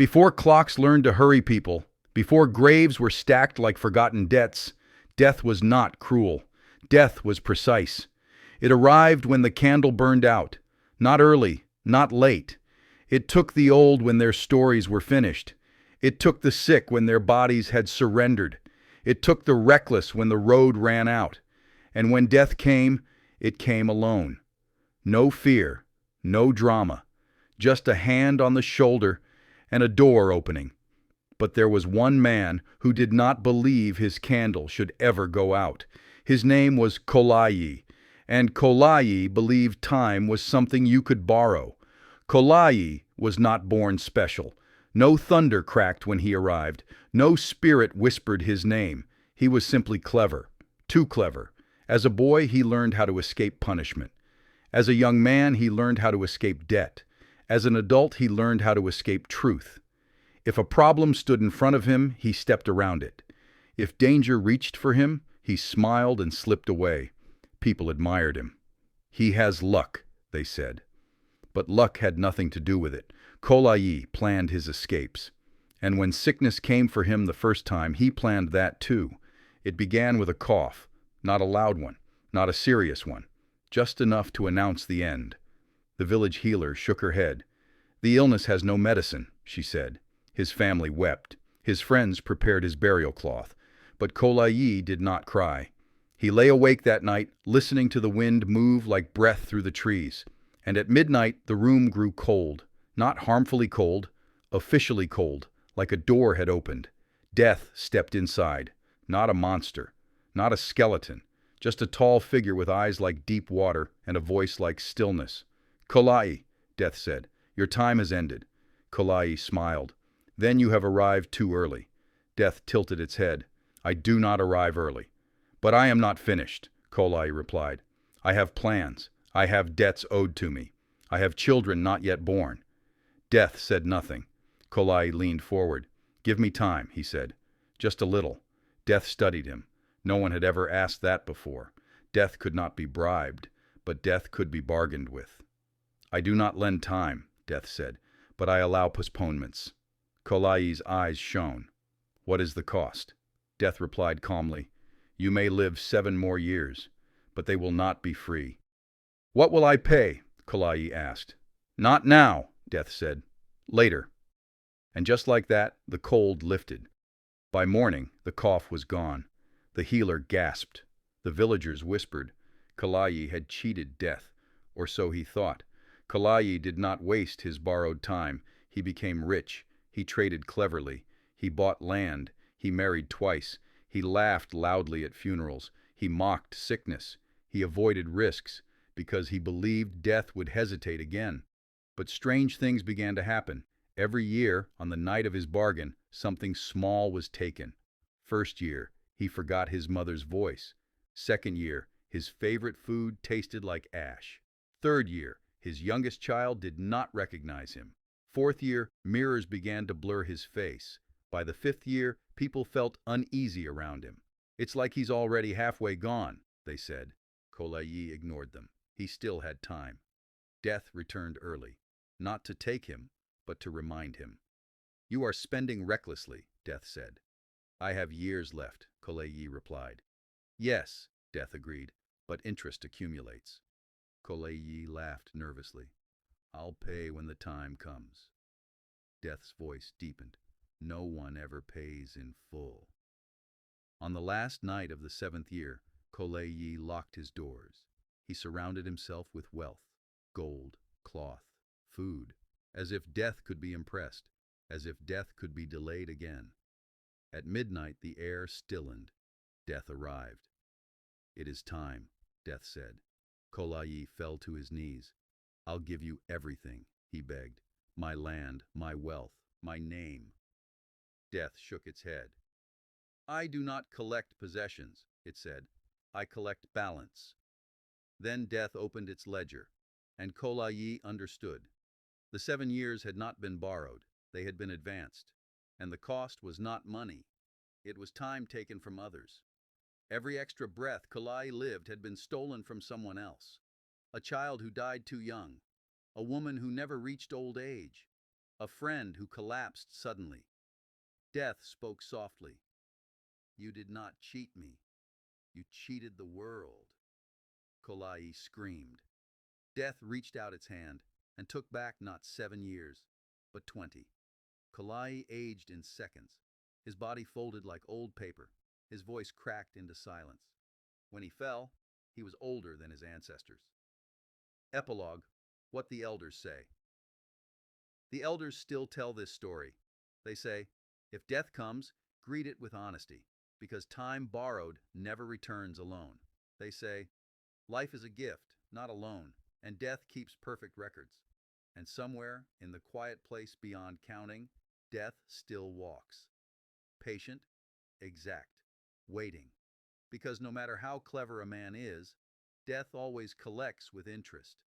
Before clocks learned to hurry people, before graves were stacked like forgotten debts, death was not cruel. Death was precise. It arrived when the candle burned out, not early, not late. It took the old when their stories were finished. It took the sick when their bodies had surrendered. It took the reckless when the road ran out. And when death came, it came alone. No fear, no drama, just a hand on the shoulder and a door opening. But there was one man who did not believe his candle should ever go out. His name was Kolayi, and Kolayi believed time was something you could borrow. Kolayi was not born special. No thunder cracked when he arrived. No spirit whispered his name. He was simply clever. Too clever. As a boy, he learned how to escape punishment. As a young man, he learned how to escape debt. As an adult, he learned how to escape truth. If a problem stood in front of him, he stepped around it. If danger reached for him, he smiled and slipped away. People admired him. He has luck, they said. But luck had nothing to do with it. Kolayi planned his escapes. And when sickness came for him the first time, he planned that too. It began with a cough, not a loud one, not a serious one, just enough to announce the end. The village healer shook her head. "The illness has no medicine," she said. His family wept. His friends prepared his burial cloth. But Kolayi did not cry. He lay awake that night, listening to the wind move like breath through the trees. And at midnight, the room grew cold. Not harmfully cold, officially cold, like a door had opened. Death stepped inside. Not a monster, not a skeleton, just a tall figure with eyes like deep water and a voice like stillness. "Kolayi," Death said, "your time has ended." Kolayi smiled. "Then you have arrived too early." Death tilted its head. "I do not arrive early." "But I am not finished," Kolayi replied. "I have plans. I have debts owed to me. I have children not yet born." Death said nothing. Kolayi leaned forward. "Give me time," he said. "Just a little." Death studied him. No one had ever asked that before. Death could not be bribed, but death could be bargained with. "I do not lend time," Death said, "but I allow postponements." Kolayi's eyes shone. "What is the cost?" Death replied calmly. "You may live 7 more years, but they will not be free." "What will I pay?" Kolayi asked. "Not now," Death said. "Later." And just like that, the cold lifted. By morning, the cough was gone. The healer gasped. The villagers whispered. Kolayi had cheated Death, or so he thought. Kolayi did not waste his borrowed time. He became rich. He traded cleverly. He bought land. He married twice. He laughed loudly at funerals. He mocked sickness. He avoided risks because he believed death would hesitate again. But strange things began to happen. Every year, on the night of his bargain, something small was taken. First year, he forgot his mother's voice. Second year, his favorite food tasted like ash. Third year, his youngest child did not recognize him. Fourth year, mirrors began to blur his face. By the fifth year, people felt uneasy around him. "It's like he's already halfway gone," they said. Kolayi ignored them. He still had time. Death returned early, not to take him, but to remind him. "You are spending recklessly," Death said. "I have years left," Kolayi replied. "Yes," Death agreed, "but interest accumulates." Kolayi laughed nervously. "I'll pay when the time comes." Death's voice deepened. "No one ever pays in full." On the last night of the 7th year, Kolayi locked his doors. He surrounded himself with wealth, gold, cloth, food, as if death could be impressed, as if death could be delayed again. At midnight the air stilled. Death arrived. "It is time," Death said. Kolayi fell to his knees. "I'll give you everything," he begged. "My land, my wealth, my name." Death shook its head. "I do not collect possessions," it said. "I collect balance." Then Death opened its ledger, and Kolayi understood. The 7 years had not been borrowed, they had been advanced. And the cost was not money. It was time taken from others. Every extra breath Kolayi lived had been stolen from someone else. A child who died too young. A woman who never reached old age. A friend who collapsed suddenly. Death spoke softly. You did not cheat me. You cheated the world. Kolai screamed. Death reached out its hand and took back not 7 years, but 20. Kolai aged in seconds. His body folded like old paper. His voice cracked into silence. When he fell, he was older than his ancestors. Epilogue: What the Elders Say. The elders still tell this story. They say, if death comes, greet it with honesty, because time borrowed never returns alone. They say, life is a gift, not a loan, and death keeps perfect records. And somewhere, in the quiet place beyond counting, death still walks. Patient, exact, waiting. Because no matter how clever a man is, death always collects with interest.